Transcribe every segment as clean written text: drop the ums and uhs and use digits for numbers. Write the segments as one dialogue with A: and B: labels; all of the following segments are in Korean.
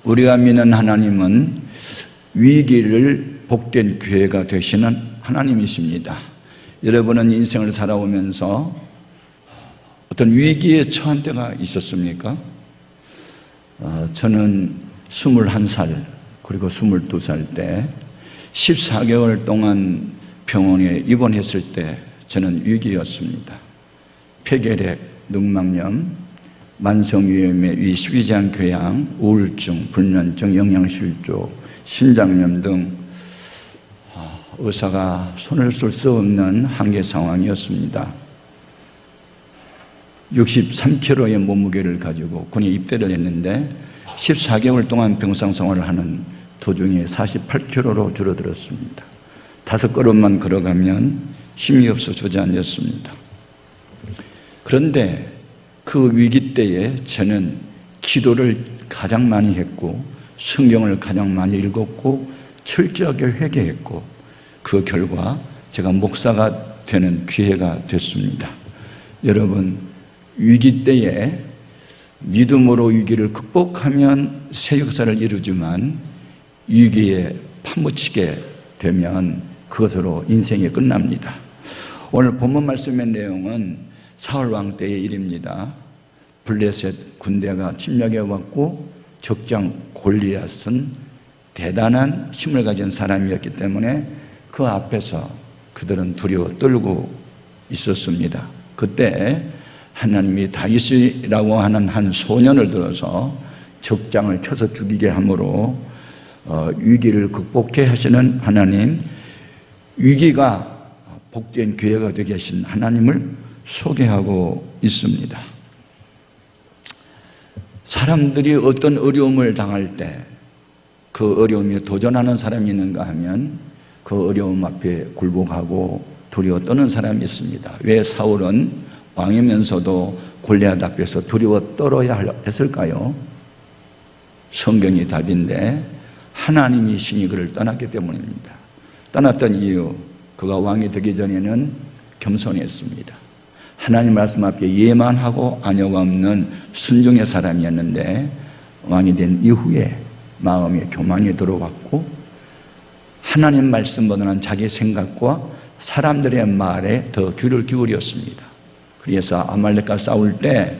A: 우리가 믿는 하나님은 위기를 복된 기회가 되시는 하나님이십니다. 여러분은 인생을 살아오면서 어떤 위기에 처한 때가 있었습니까? 저는 21살 그리고 22살 때 14개월 동안 병원에 입원했을 때 저는 위기였습니다. 폐결핵, 늑막염, 만성위염의 위장 궤양, 우울증, 불면증, 영양실조, 신장염 등 의사가 손을 쓸 수 없는 한계 상황이었습니다. 63kg의 몸무게를 가지고 군에 입대를 했는데 14개월 동안 병상 생활을 하는 도중에 48kg로 줄어들었습니다. 5걸음만 걸어가면 힘이 없어 주저앉았습니다. 그런데 그 위기 때에 저는 기도를 가장 많이 했고 성경을 가장 많이 읽었고 철저하게 회개했고 그 결과 제가 목사가 되는 기회가 됐습니다. 여러분, 위기 때에 믿음으로 위기를 극복하면 새 역사를 이루지만 위기에 파묻히게 되면 그것으로 인생이 끝납니다. 오늘 본문 말씀의 내용은 사울 왕 때의 일입니다. 블레셋 군대가 침략해 왔고 적장 골리앗은 대단한 힘을 가진 사람이었기 때문에 그 앞에서 그들은 두려워 떨고 있었습니다. 그때 하나님이 다윗이라고 하는 한 소년을 들어서 적장을 쳐서 죽이게 함으로 위기를 극복해 하시는 하나님, 위기가 복된 기회가 되게 하신 하나님을 소개하고 있습니다. 사람들이 어떤 어려움을 당할 때 그 어려움에 도전하는 사람이 있는가 하면 그 어려움 앞에 굴복하고 두려워 떠는 사람이 있습니다. 왜 사울은 왕이면서도 골리앗 앞에서 두려워 떨어야 했을까요? 성경이 답인데 하나님이시니 그를 떠났기 때문입니다. 떠났던 이유, 그가 왕이 되기 전에는 겸손했습니다. 하나님 말씀 앞에 예만하고 안여가 없는 순종의 사람이었는데 왕이 된 이후에 마음에 교만이 들어왔고 하나님 말씀보다는 자기 생각과 사람들의 말에 더 귀를 기울였습니다. 그래서 아말렉과 싸울 때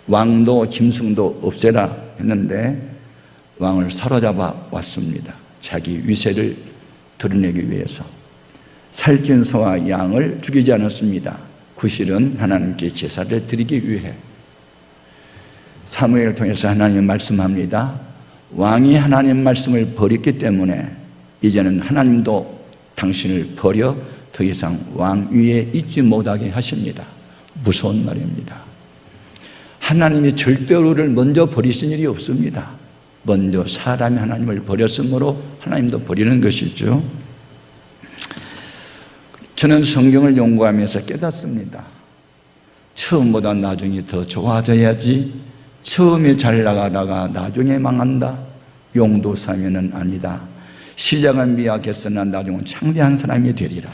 A: 왕도 짐승도 없애라 했는데 왕을 사로잡아 왔습니다. 자기 위세를 드러내기 위해서. 살찐 소와 양을 죽이지 않았습니다. 그 실은 하나님께 제사를 드리기 위해. 사무엘을 통해서 하나님이 말씀합니다. 왕이 하나님 말씀을 버렸기 때문에 이제는 하나님도 당신을 버려 더 이상 왕 위에 있지 못하게 하십니다. 무서운 말입니다. 하나님이 절대로 우리를 먼저 버리신 일이 없습니다. 먼저 사람이 하나님을 버렸으므로 하나님도 버리는 것이죠. 저는 성경을 연구하면서 깨닫습니다. 처음보다 나중에 더 좋아져야지 처음에 잘 나가다가 나중에 망한다. 용도사면은 아니다. 시작은 미약했으나 나중은 창대한 사람이 되리라.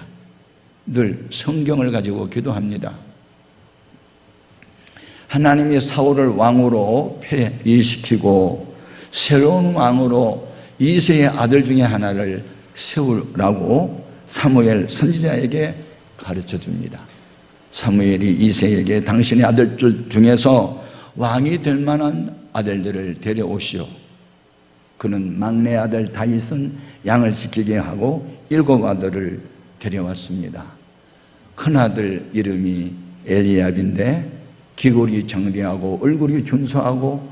A: 늘 성경을 가지고 기도합니다. 하나님이 사울을 왕으로 폐위시키고 새로운 왕으로 이새의 아들 중에 하나를 세우라고 사무엘 선지자에게 가르쳐 줍니다. 사무엘이 이새에게 당신의 아들들 중에서 왕이 될 만한 아들들을 데려오시오. 그는 막내 아들 다윗은 양을 지키게 하고 7 아들을 데려왔습니다. 큰아들 이름이 엘리압인데 기골이 정대하고 얼굴이 준수하고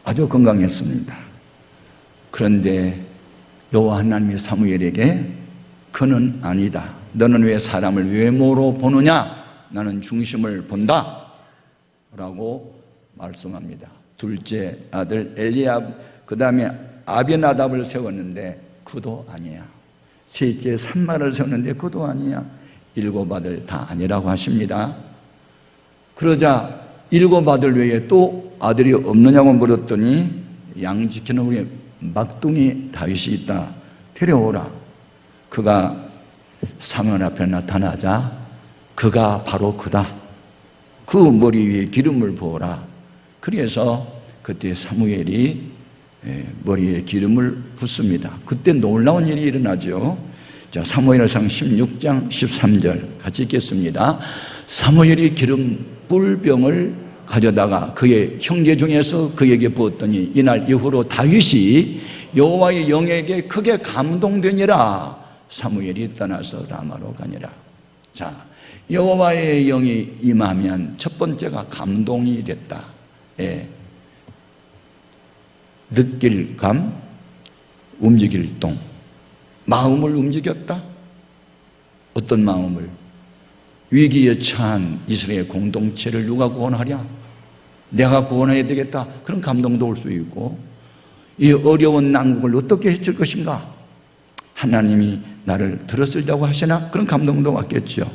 A: 아주 건강했습니다. 그런데 여호와 하나님이 사무엘에게 그는 아니다. 너는 왜 사람을 외모로 보느냐? 나는 중심을 본다. 라고 말씀합니다. 둘째 아들 엘리압, 그 다음에 아비나답을 세웠는데 그도 아니야. 셋째 산마를 세웠는데 그도 아니야. 7 아들 다 아니라고 하십니다. 그러자 7 아들 외에 또 아들이 없느냐고 물었더니 양 지키는 우리 막둥이 다윗이 있다. 데려오라. 그가 사무엘 앞에 나타나자 그가 바로 그다. 그 머리 위에 기름을 부어라. 그래서 그때 사무엘이 머리에 기름을 붓습니다. 그때 놀라운 일이 일어나죠. 자, 사무엘상 16장 13절 같이 읽겠습니다. 사무엘이 기름 뿔병을 가져다가 그의 형제 중에서 그에게 부었더니 이날 이후로 다윗이 여호와의 영에게 크게 감동되니라. 사무엘이 떠나서 라마로 가니라. 자, 여호와의 영이 임하면 첫 번째가 감동이 됐다. 느낄 감, 움직일 동. 마음을 움직였다. 어떤 마음을? 위기에 처한 이스라엘 공동체를 누가 구원하랴? 내가 구원해야 되겠다. 그런 감동도 올 수 있고, 이 어려운 난국을 어떻게 해칠 것인가? 하나님이 나를 들었으려고 하시나? 그런 감동도 왔겠죠.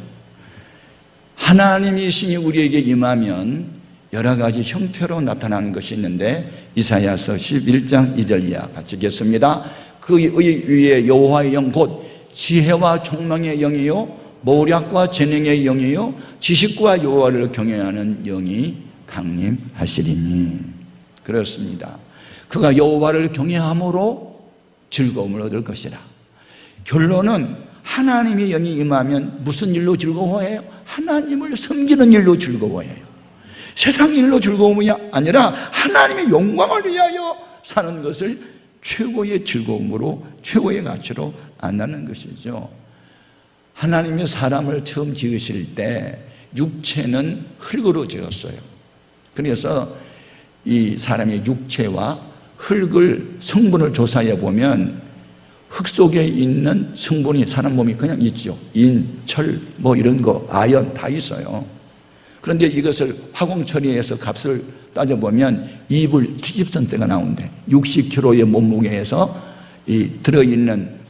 A: 하나님이 신이 우리에게 임하면 여러 가지 형태로 나타나는 것이 있는데, 이사야서 11장 2절 이하 같이 읽겠습니다. 그의 위에 여호와의 영 곧 지혜와 총명의 영이요 모략과 재능의 영이요 지식과 여호와를 경외하는 영이 강림하시리니. 그렇습니다. 그가 여호와를 경외함으로 즐거움을 얻을 것이라. 결론은 하나님의 영이 임하면 무슨 일로 즐거워해요? 하나님을 섬기는 일로 즐거워해요. 세상 일로 즐거움이 아니라 하나님의 영광을 위하여 사는 것을 최고의 즐거움으로, 최고의 가치로 안다는 것이죠. 하나님이 사람을 처음 지으실 때 육체는 흙으로 지었어요. 그래서 이 사람의 육체와 흙을 성분을 조사해 보면 흙 속에 있는 성분이 사람 몸이 그냥 있죠. 인, 철, 뭐 이런 거, 아연 다 있어요. 그런데 이것을 화공 처리해서 값을 따져보면 2불 70선대가 나온대. 60kg의 몸무게에서 이 들어있는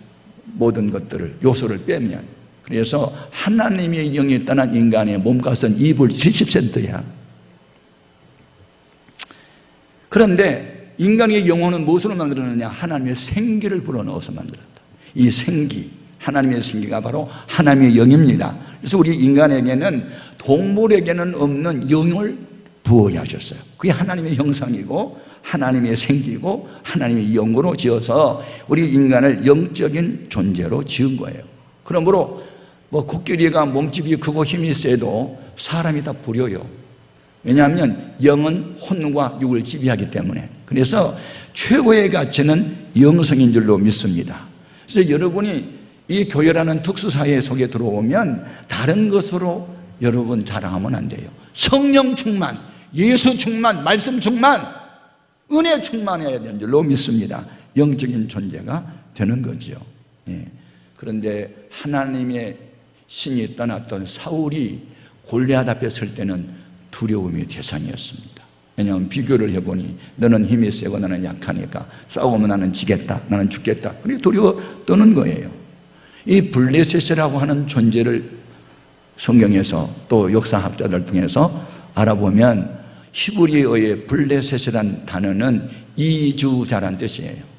A: 모든 것들을, 요소를 빼면. 그래서 하나님의 영이 떠난 인간의 몸값은 2불 70센트야. 그런데 인간의 영혼은 무엇으로 만들었느냐? 하나님의 생기를 불어넣어서 만들었다. 이 생기, 하나님의 생기가 바로 하나님의 영입니다. 그래서 우리 인간에게는 동물에게는 없는 영을 부어야 하셨어요. 그게 하나님의 형상이고 하나님의 생기고 하나님의 영으로 지어서 우리 인간을 영적인 존재로 지은 거예요. 그러므로 뭐 코끼리가 몸집이 크고 힘이 세도 사람이 다 부려요. 왜냐하면 영은 혼과 육을 지배하기 때문에. 그래서 최고의 가치는 영성인 줄로 믿습니다. 그래서 여러분이 이 교회라는 특수사회 속에 들어오면 다른 것으로 여러분 자랑하면 안 돼요. 성령 충만, 예수 충만, 말씀 충만, 은혜 충만해야 되는 줄로 믿습니다. 영적인 존재가 되는 거죠. 그런데 하나님의 신이 떠났던 사울이 골리앗 앞에 설 때는 두려움의 대상이었습니다. 왜냐하면 비교를 해보니 너는 힘이 세고 나는 약하니까 싸우면 나는 지겠다, 나는 죽겠다. 그리고 두려워 떠는 거예요. 이 블레셋이라고 하는 존재를 성경에서 또 역사학자들 통해서 알아보면 히브리어의 블레셋이라는 단어는 이주자란 뜻이에요.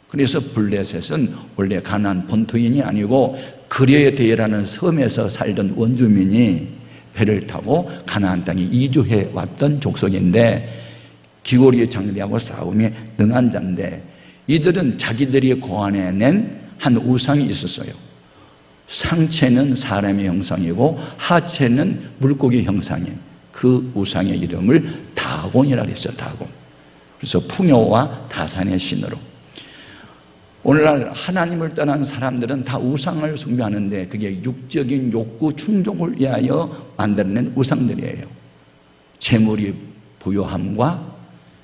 A: 그래서 블레셋은 원래 가나안 본토인이 아니고 그레데라는 섬에서 살던 원주민이 배를 타고 가나안 땅에 이주해 왔던 족속인데 기골이 장대하고 싸움에 능한 자인데 이들은 자기들이 고안해낸 한 우상이 있었어요. 상체는 사람의 형상이고 하체는 물고기 형상인 그 우상의 이름을 다곤이라고 했어요. 다곤. 그래서 풍요와 다산의 신으로. 오늘날 하나님을 떠난 사람들은 다 우상을 숭배하는데 그게 육적인 욕구 충족을 위하여 만들어낸 우상들이에요. 재물이 부요함과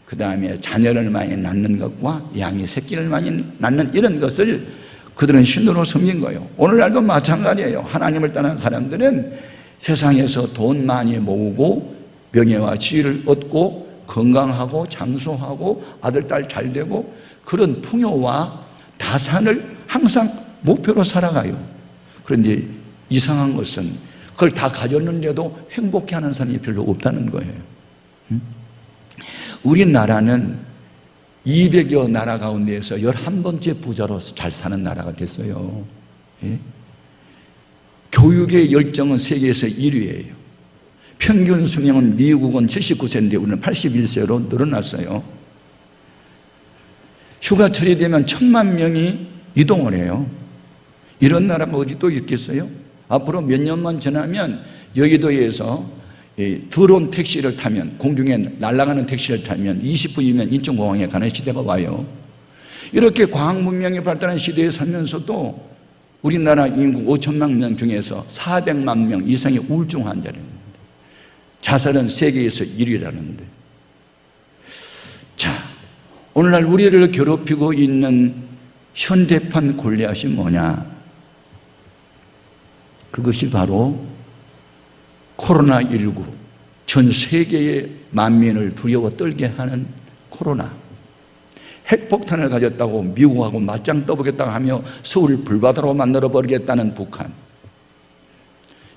A: 그 다음에 자녀를 많이 낳는 것과 양이 새끼를 많이 낳는 이런 것을 그들은 신으로 섬긴 거예요. 오늘날도 마찬가지예요. 하나님을 떠난 사람들은 세상에서 돈 많이 모으고 명예와 지위를 얻고 건강하고 장수하고 아들, 딸 잘 되고 그런 풍요와 다산을 항상 목표로 살아가요. 그런데 이상한 것은 그걸 다 가졌는데도 행복해하는 사람이 별로 없다는 거예요. 우리나라는 200여 나라 가운데에서 11번째 부자로 잘 사는 나라가 됐어요. 예? 교육의 열정은 세계에서 1위예요. 평균 수명은 미국은 79세인데 우리는 81세로 늘어났어요. 휴가철이 되면 1,000만 명이 이동을 해요. 이런 나라가 어디 또 있겠어요? 앞으로 몇 년만 지나면 여의도에서 드론 택시를 타면, 공중에 날아가는 택시를 타면 20분이면 인천공항에 가는 시대가 와요. 이렇게 과학 문명이 발달한 시대에 살면서도 우리나라 인구 5천만 명 중에서 400만 명 이상의 우울증 환자라는데, 자살은 세계에서 1위라는데. 자, 오늘날 우리를 괴롭히고 있는 현대판 골리앗이 뭐냐? 그것이 바로 코로나19, 전 세계의 만민을 두려워 떨게 하는 코로나. 핵폭탄을 가졌다고 미국하고 맞짱 떠보겠다고 하며 서울 불바다로 만들어버리겠다는 북한.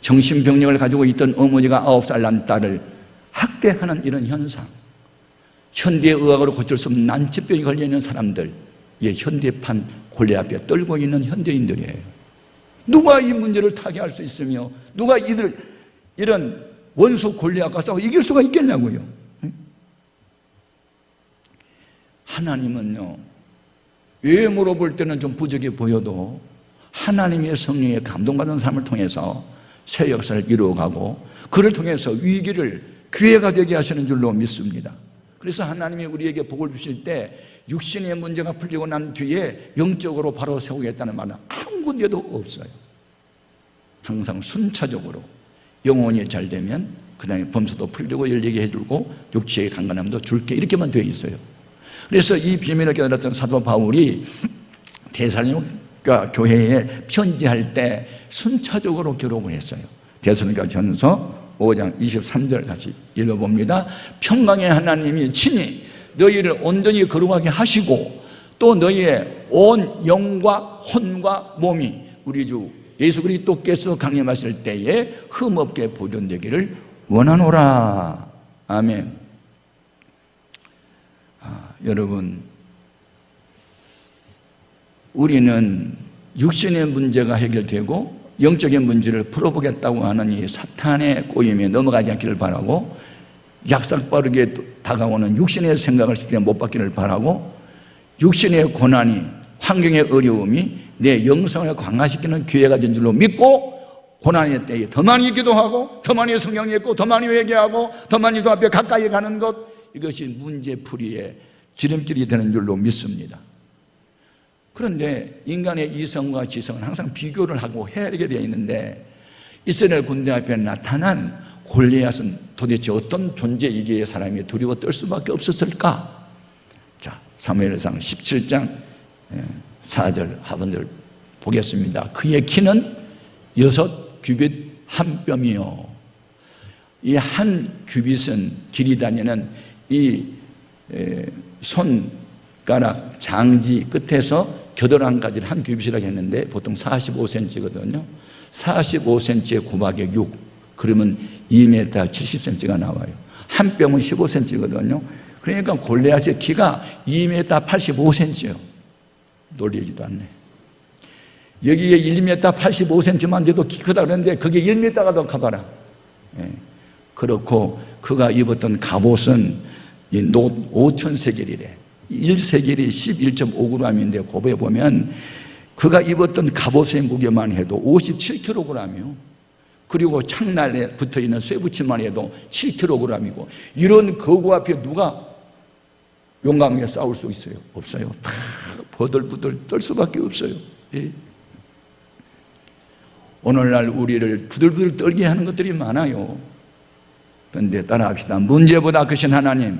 A: 정신병력을 가지고 있던 어머니가 9살 난 딸을 학대하는 이런 현상. 현대의학으로 고칠 수 없는 난치병이 걸려있는 사람들, 현대판 골리앗에 떨고 있는 현대인들이에요. 누가 이 문제를 타개할 수 있으며 누가 이런 원수 골리앗과 싸워 이길 수가 있겠냐고요. 하나님은요, 외모로 볼 때는 좀 부족해 보여도 하나님의 성령에 감동받은 삶을 통해서 새 역사를 이루어가고 그를 통해서 위기를 기회가 되게 하시는 줄로 믿습니다. 그래서 하나님이 우리에게 복을 주실 때 육신의 문제가 풀리고 난 뒤에 영적으로 바로 세우겠다는 말은 한 군데도 없어요. 항상 순차적으로 영혼이 잘 되면 그 다음에 범사도 풀리고 열리게 해주고 육체의 강건함도 줄게, 이렇게만 되어 있어요. 그래서 이 비밀을 깨달았던 사도 바울이 데살로니가 교회에 편지할 때 순차적으로 기록을 했어요. 데살로니가 전서 5장 23절 같이 읽어봅니다. 평강의 하나님이 친히 너희를 온전히 거룩하게 하시고 또 너희의 온 영과 혼과 몸이 우리 주 예수 그리스도께서 강림하실 때에 흠없게 보존되기를 원하노라. 아멘. 여러분, 우리는 육신의 문제가 해결되고 영적인 문제를 풀어보겠다고 하는 이 사탄의 꼬임에 넘어가지 않기를 바라고, 약삭빠르게 다가오는 육신의 생각을 쉽게 못 받기를 바라고, 육신의 고난이, 환경의 어려움이 내 영성을 강화시키는 기회가 된 줄로 믿고 고난의 때에 더 많이 기도하고 더 많이 성경 읽고 더 많이 회개하고 더 많이 주 앞에 가까이 가는 것, 이것이 문제풀이의 지름길이 되는 줄로 믿습니다. 그런데 인간의 이성과 지성은 항상 비교를 하고 헤아리게 되어 있는데, 이스라엘 군대 앞에 나타난 골리앗은 도대체 어떤 존재이기에 사람이 두려워 떨 수밖에 없었을까? 자, 사무엘상 17장 4절 하반절 보겠습니다. 그의 키는 6규빗 한 뼘이요. 이 한 규빗은 길이 다니는 이 손가락 장지 끝에서 겨드랑이까지를 한 규빗이라고 했는데 보통 45cm거든요. 45cm의 구박에 6, 그러면 2m 70cm가 나와요. 한 뼘은 15cm거든요. 그러니까 골리앗의 키가 2m 85cm예요. 놀리지도 않네. 여기에 1m 85cm만 돼도 키 크다 그랬는데 그게 1m가 더 커봐라. 그렇고 그가 입었던 갑옷은 5,000세겔이래. 1세겔이 11.5g인데 고부에 보면 그가 입었던 갑옷의 무게만 해도 57kg이요. 그리고 창날에 붙어있는 쇠붙이만 해도 7kg이고, 이런 거구 앞에 누가 용감하게 싸울 수 있어요? 없어요. 다 버들버들 떨 수밖에 없어요. 예. 오늘날 우리를 부들부들 떨게 하는 것들이 많아요. 그런데 따라합시다. 문제보다 크신 하나님,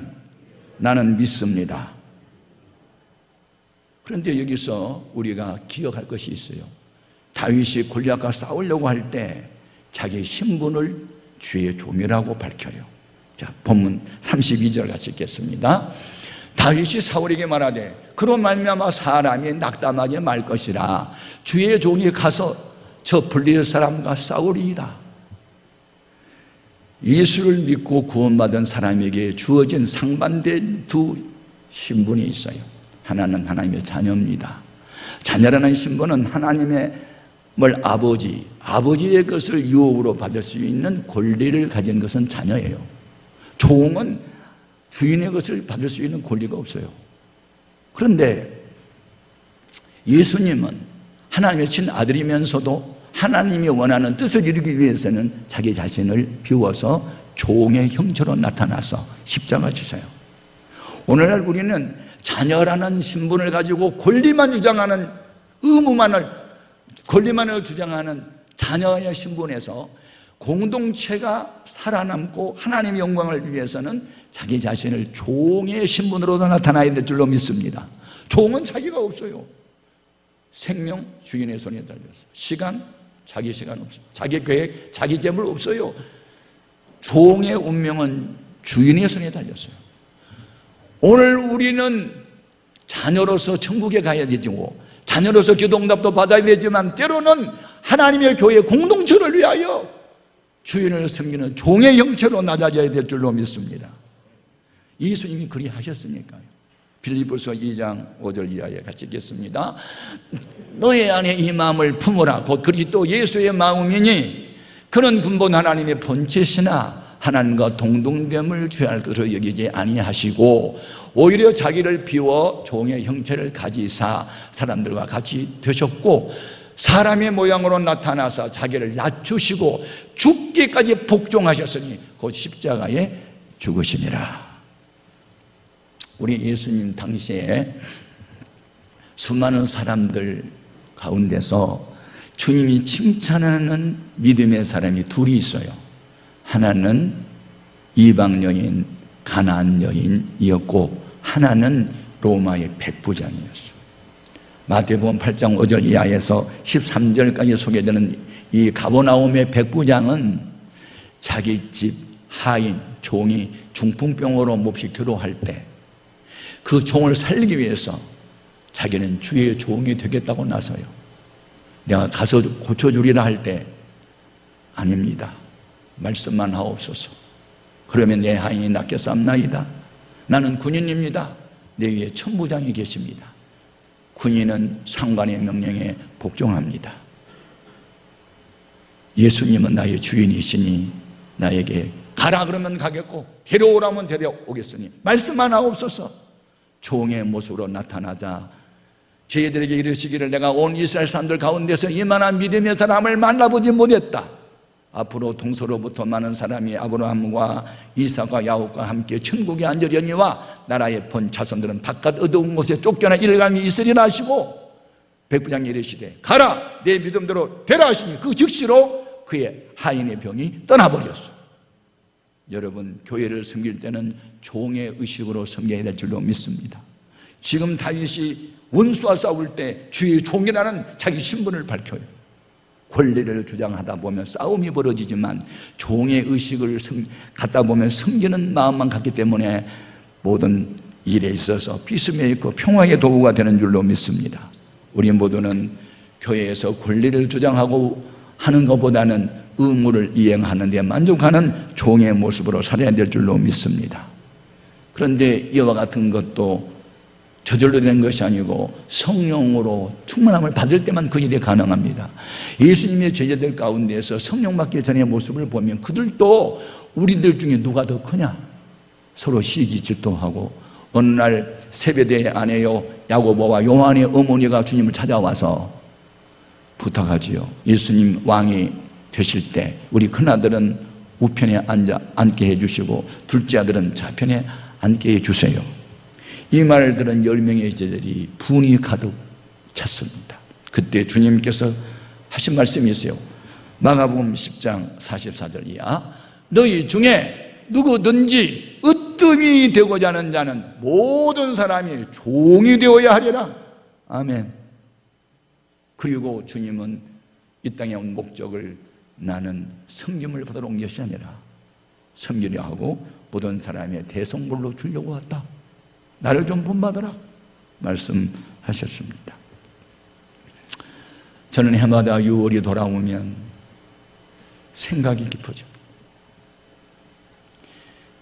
A: 나는 믿습니다. 그런데 여기서 우리가 기억할 것이 있어요. 다윗이 골리앗과 싸우려고 할 때 자기 신분을 주의 종이라고 밝혀요. 자, 본문 32절 같이 읽겠습니다. 다윗이 사울에게 말하되 그로 말미암아 사람이 낙담하게 말 것이라. 주의 종이 가서 저 블레셋 사람과 싸우리이다. 예수를 믿고 구원받은 사람에게 주어진 상반된 두 신분이 있어요. 하나는 하나님의 자녀입니다. 자녀라는 신분은 하나님의 아버지의 것을 유업으로 받을 수 있는 권리를 가진 것은 자녀예요. 종은 주인의 것을 받을 수 있는 권리가 없어요. 그런데 예수님은 하나님의 친아들이면서도 하나님이 원하는 뜻을 이루기 위해서는 자기 자신을 비워서 종의 형체로 나타나서 십자가 지셔요. 오늘날 우리는 자녀라는 신분을 가지고 권리만 주장하는, 권리만을 주장하는 자녀의 신분에서 공동체가 살아남고 하나님의 영광을 위해서는 자기 자신을 종의 신분으로 나타나야 될 줄로 믿습니다. 종은 자기가 없어요. 생명 주인의 손에 달렸어요. 시간, 자기 시간 없어요. 자기 계획, 자기 재물 없어요. 종의 운명은 주인의 손에 달렸어요. 오늘 우리는 자녀로서 천국에 가야 되고 자녀로서 기도응답도 받아야 되지만 때로는 하나님의 교회 공동체를 위하여 주인을 섬기는 종의 형체로 낮아져야 될 줄로 믿습니다. 예수님이 그리 하셨으니까요. 빌립보서 2장 5절 이하에 같이 읽겠습니다. 너의 안에 이 마음을 품으라. 곧 그리스도 예수의 마음이니 그는 근본 하나님의 본체시나 하나님과 동등됨을 취할 것으로 여기지 아니하시고 오히려 자기를 비워 종의 형체를 가지사 사람들과 같이 되셨고 사람의 모양으로 나타나사 자기를 낮추시고 죽기까지 복종하셨으니 곧 십자가에 죽으심이라. 우리 예수님 당시에 수많은 사람들 가운데서 주님이 칭찬하는 믿음의 사람이 둘이 있어요. 하나는 이방 여인, 가나안 여인이었고 하나는 로마의 백부장이었어요. 마태복음 8장 5절 이하에서 13절까지 소개되는 이 가버나움의 백부장은 자기 집 하인, 종이 중풍병으로 몹시 괴로워할 때 그 종을 살리기 위해서 자기는 주의 종이 되겠다고 나서요. 내가 가서 고쳐주리라 할 때 아닙니다. 말씀만 하옵소서. 그러면 내 하인이 낫겠사옵나이다. 나는 군인입니다. 내 위에 천부장이 계십니다. 군인은 상관의 명령에 복종합니다. 예수님은 나의 주인이시니 나에게 가라 그러면 가겠고 데려오라면 데려오겠으니 말씀만 하옵소서. 종의 모습으로 나타나자 저희들에게 이르시기를 내가 온 이스라엘 사람들 가운데서 이만한 믿음의 사람을 만나보지 못했다. 앞으로 동서로부터 많은 사람이 아브라함과 이삭과 야곱과 함께 천국에 앉으려니와 나라의 본 자손들은 바깥 어두운 곳에 쫓겨나 일감이 있으리라 하시고 백부장이 이르시되 가라 내 믿음대로 되라 하시니 그 즉시로 그의 하인의 병이 떠나버렸어. 여러분, 교회를 섬길 때는 종의 의식으로 섬겨야 될 줄로 믿습니다. 지금 다윗이 원수와 싸울 때 주의 종이라는 자기 신분을 밝혀요. 권리를 주장하다 보면 싸움이 벌어지지만 종의 의식을 갖다 보면 섬기는 마음만 갖기 때문에 모든 일에 있어서 피스메이커 평화의 도구가 되는 줄로 믿습니다. 우리 모두는 교회에서 권리를 주장하고 하는 것보다는 의무를 이행하는 데 만족하는 종의 모습으로 살아야 될 줄로 믿습니다. 그런데 이와 같은 것도 저절로 되는 것이 아니고 성령으로 충만함을 받을 때만 그 일이 가능합니다. 예수님의 제자들 가운데서 성령 받기 전의 모습을 보면 그들도 우리들 중에 누가 더 크냐 서로 시기 질투하고 어느 날 세베대의 아내요 야고보와 요한의 어머니가 주님을 찾아와서 부탁하지요. 예수님 왕이 되실 때 우리 큰아들은 우편에 앉게 해주시고 둘째 아들은 좌편에 앉게 해주세요. 이 말을 들은 10명의 제자들이 분이 가득 찼습니다. 그때 주님께서 하신 말씀이 있어요. 마가복음 10장 44절 이하 너희 중에 누구든지 으뜸이 되고자 하는 자는 모든 사람이 종이 되어야 하리라. 아멘. 그리고 주님은 이 땅에 온 목적을 나는 섬김을 받으러 온 것이 아니라 섬기려 하고 모든 사람의 대성물로 주려고 왔다. 나를 좀 본받아라 말씀하셨습니다. 저는 해마다 6월이 돌아오면 생각이 깊어집니다.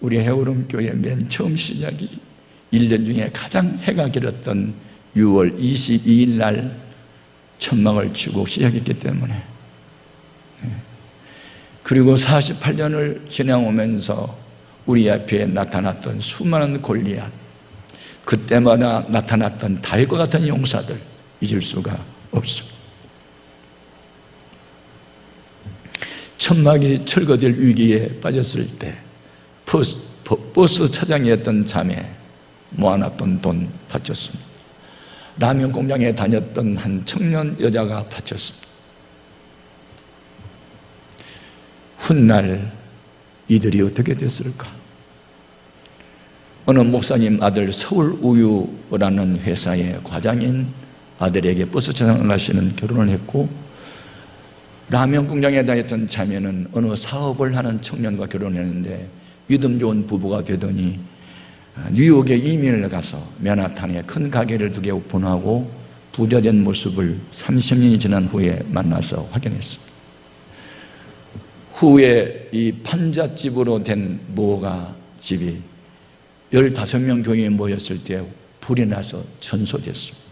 A: 우리 해오름교회 맨 처음 시작이 1년 중에 가장 해가 길었던 6월 22일 날 천막을 치고 시작했기 때문에 그리고 48년을 지나오면서 우리 앞에 나타났던 수많은 골리앗, 그때마다 나타났던 다윗과 같은 용사들, 잊을 수가 없습니다. 천막이 철거될 위기에 빠졌을 때 버스 차장이었던 자매 모아놨던 돈 바쳤습니다. 라면 공장에 다녔던 한 청년 여자가 바쳤습니다. 훗날 이들이 어떻게 됐을까? 어느 목사님 아들 서울우유라는 회사의 과장인 아들에게 버스 차장 아가씨는 결혼을 했고, 라면 공장에 다녔던 자매는 어느 사업을 하는 청년과 결혼했는데 믿음 좋은 부부가 되더니 뉴욕에 이민을 가서 맨하탄에 큰 가게를 2개 오픈하고 부자된 모습을 30년이 지난 후에 만나서 확인했습니다. 후에 이 판잣집으로 된 모가 집이 15명 교인이 모였을 때 불이 나서 전소됐습니다.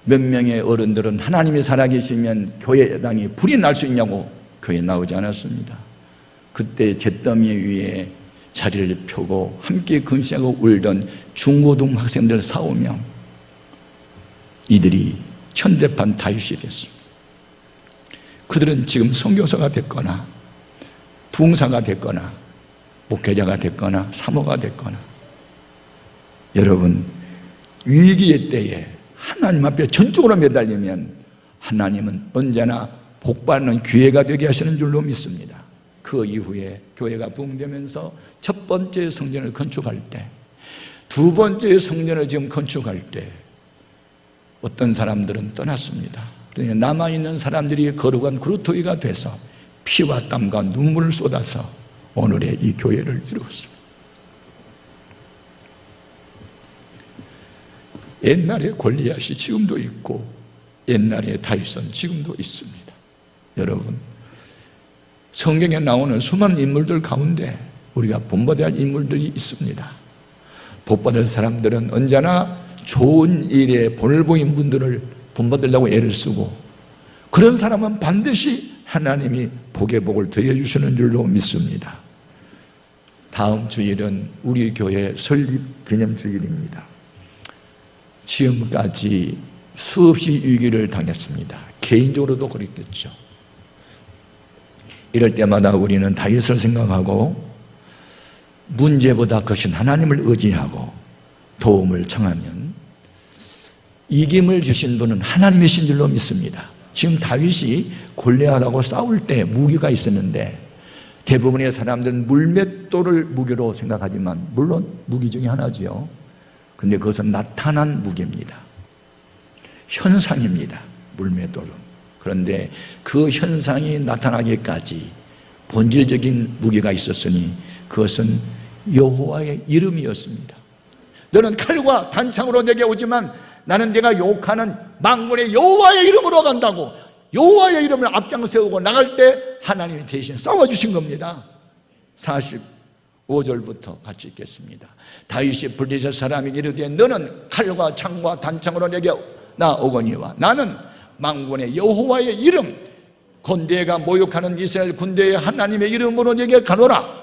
A: 몇 명의 어른들은 하나님이 살아계시면 교회당이 불이 날 수 있냐고 교회에 나오지 않았습니다. 그때 잿더미 위에 자리를 펴고 함께 금식하고 울던 중고등 학생들 4-5명, 이들이 현대판 다윗이 됐습니다. 그들은 지금 선교사가 됐거나 부흥사가 됐거나 목회자가 됐거나 사모가 됐거나, 여러분, 위기의 때에 하나님 앞에 전적으로 매달리면 하나님은 언제나 복받는 기회가 되게 하시는 줄로 믿습니다. 그 이후에 교회가 부흥되면서 첫 번째 성전을 건축할 때, 두 번째 성전을 지금 건축할 때 어떤 사람들은 떠났습니다. 그러니 남아있는 사람들이 거룩한 그루터기가 돼서 피와 땀과 눈물을 쏟아서 오늘의 이 교회를 이루었습니다. 옛날에 골리앗이 지금도 있고 옛날에 다윗은 지금도 있습니다. 여러분, 성경에 나오는 수많은 인물들 가운데 우리가 본받아야 할 인물들이 있습니다. 복받을 사람들은 언제나 좋은 일에 본을 보인 분들을 본받으려고 애를 쓰고, 그런 사람은 반드시 하나님이 복의 복을 더해주시는 줄로 믿습니다. 다음 주일은 우리 교회 설립 기념주일입니다. 지금까지 수없이 위기를 당했습니다. 개인적으로도 그랬겠죠. 이럴 때마다 우리는 다윗을 생각하고 문제보다 크신 하나님을 의지하고 도움을 청하면 이김을 주신 분은 하나님이신 줄로 믿습니다. 지금 다윗이 골리앗하고 싸울 때 무기가 있었는데 대부분의 사람들은 물맷돌을 무기로 생각하지만 물론 무기 중에 하나지요. 근데 그것은 나타난 무기입니다. 현상입니다. 물맷돌은. 그런데 그 현상이 나타나기까지 본질적인 무기가 있었으니 그것은 여호와의 이름이었습니다. 너는 칼과 단창으로 내게 오지만 나는 내가 욕하는 만군의 여호와의 이름으로 간다고, 여호와의 이름을 앞장 세우고 나갈 때 하나님이 대신 싸워주신 겁니다. 45절부터 같이 읽겠습니다. 다윗이 블레셋 사람에게 이르되 너는 칼과 창과 단창으로 내게 나오거니와 나는 만군의 여호와의 이름, 군대가 모욕하는 이스라엘 군대의 하나님의 이름으로 내게 가노라.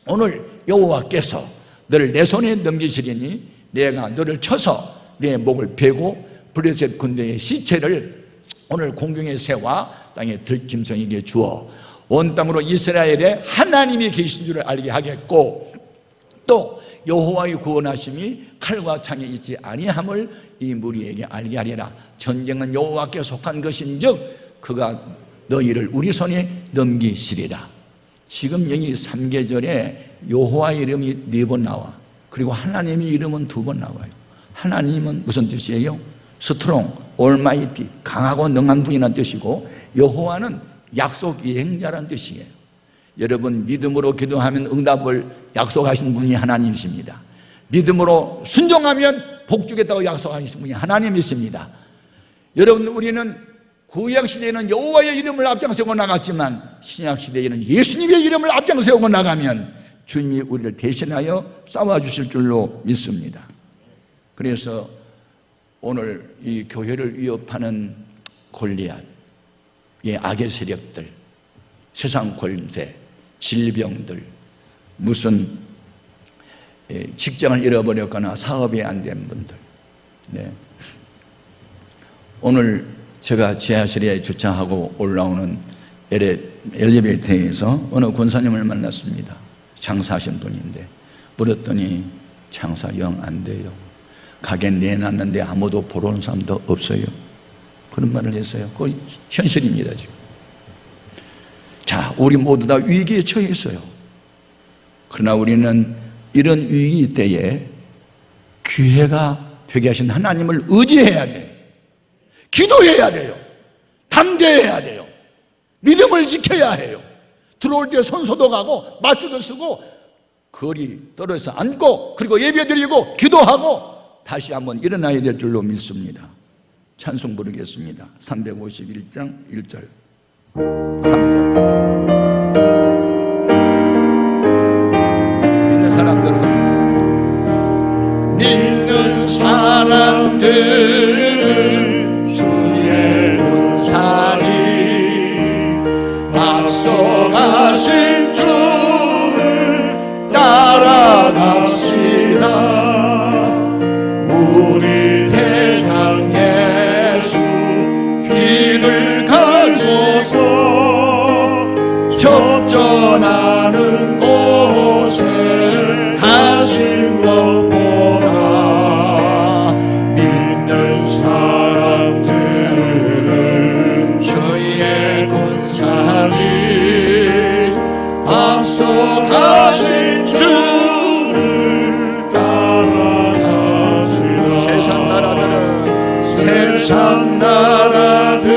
A: 오늘 여호와께서 너를 내 손에 넘기시리니 내가 너를 쳐서 내 목을 베고 블레셋 군대의 시체를 오늘 공중의 새와 땅의 들짐승에게 주어 온 땅으로 이스라엘에 하나님이 계신 줄을 알게 하겠고, 또 여호와의 구원하심이 칼과 창에 있지 아니함을 이 무리에게 알게 하리라. 전쟁은 여호와께 속한 것인즉 그가 너희를 우리 손에 넘기시리라. 지금 여기 3계절에 여호와의 이름이 4번 나와, 그리고 하나님의 이름은 2번 나와요. 하나님은 무슨 뜻이에요? 스트롱, 올마이티, 강하고 능한 분이라는 뜻이고, 여호와는 약속 이행자라는 뜻이에요. 여러분, 믿음으로 기도하면 응답을 약속하신 분이 하나님이십니다. 믿음으로 순종하면 복 주겠다고 약속하신 분이 하나님이십니다. 여러분, 우리는 구약시대에는 여호와의 이름을 앞장세우고 나갔지만 신약시대에는 예수님의 이름을 앞장세우고 나가면 주님이 우리를 대신하여 싸워주실 줄로 믿습니다. 그래서 오늘 이 교회를 위협하는 골리앗, 이 악의 세력들, 세상 권세, 질병들, 무슨 직장을 잃어버렸거나 사업이 안 된 분들, 네. 오늘 제가 지하실에 주차하고 올라오는 엘리베이터에서 어느 권사님을 만났습니다. 장사하신 분인데 물었더니 장사 영 안 돼요. 가게 내놨는데 아무도 보러 오는 사람도 없어요. 그런 말을 했어요. 그거 현실입니다 지금. 자, 우리 모두 다 위기에 처해 있어요. 그러나 우리는 이런 위기 때에 기회가 되게 하신 하나님을 의지해야 돼요. 기도해야 돼요. 담대해야 돼요. 믿음을 지켜야 해요. 들어올 때 손소독하고 마스크 쓰고 거리 떨어져서 앉고 그리고 예배드리고 기도하고 다시 한번 일어나야 될 줄로 믿습니다. 찬송 부르겠습니다. 351장 1절 3절. 믿는 사람들은 주의 군사리 앞서가신 주를 따라갑시다. 우리 대장 예수 길을 가져서 접전하는 곳에 가신 것 보라. 믿는 사람들은 주의 군사리 앞서 가신 주를 따라갑시다. 세상 나라들은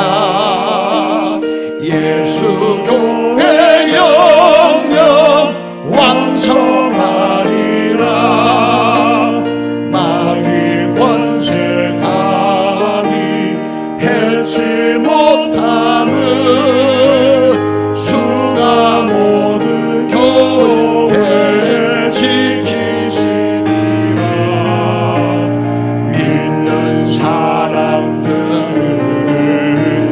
A: 멸망당하나 예수 교회 영영 왕성하리라. 마귀 권세 감히 해치 못함은 주가 모든 교회 지키시리라. 믿는 사람들은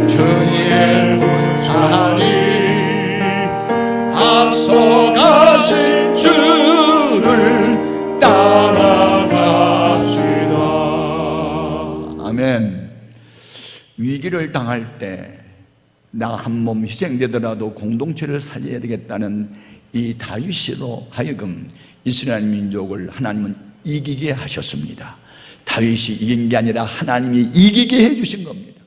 A: 주의 군사리 앞서가신 주를 따라갑시다. 아멘. 위기를 당할 때 나 한 몸 희생되더라도 공동체를 살려야 되겠다는 이 다윗으로 하여금 이스라엘 민족을 하나님은 이기게 하셨습니다. 다윗이 이긴 게 아니라 하나님이 이기게 해주신 겁니다.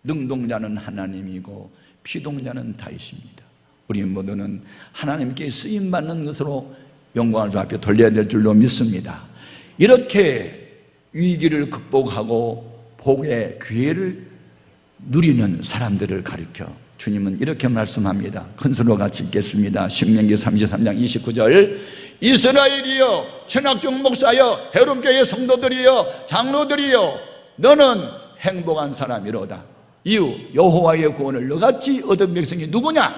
A: 능동자는 하나님이고 피동자는 다윗입니다. 우리 모두는 하나님께 쓰임받는 것으로 영광을 주 앞에 돌려야 될 줄로 믿습니다. 이렇게 위기를 극복하고 복의 기회를 누리는 사람들을 가리켜 주님은 이렇게 말씀합니다. 큰 소리로 같이 읽겠습니다. 신명기 33장 29절. 이스라엘이여, 천학종 목사여, 해롬교회 성도들이여, 장로들이여, 너는 행복한 사람이로다. 이유, 여호와의 구원을 너같이 얻은 백성이 누구냐?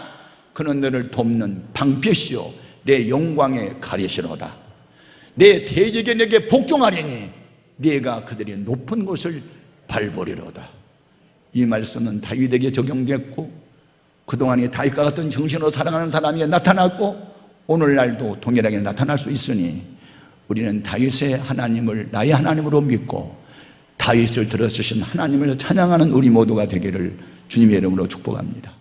A: 그는 너를 돕는 방패시오 내 영광의 가리시로다. 내 대적이 내게 복종하리니 네가 그들의 높은 곳을 밟으리로다. 이 말씀은 다윗에게 적용됐고 그동안에 다윗과 같은 정신으로 살아가는 사람이 나타났고 오늘날도 동일하게 나타날 수 있으니 우리는 다윗의 하나님을 나의 하나님으로 믿고 다윗을 들어주신 하나님을 찬양하는 우리 모두가 되기를 주님의 이름으로 축복합니다.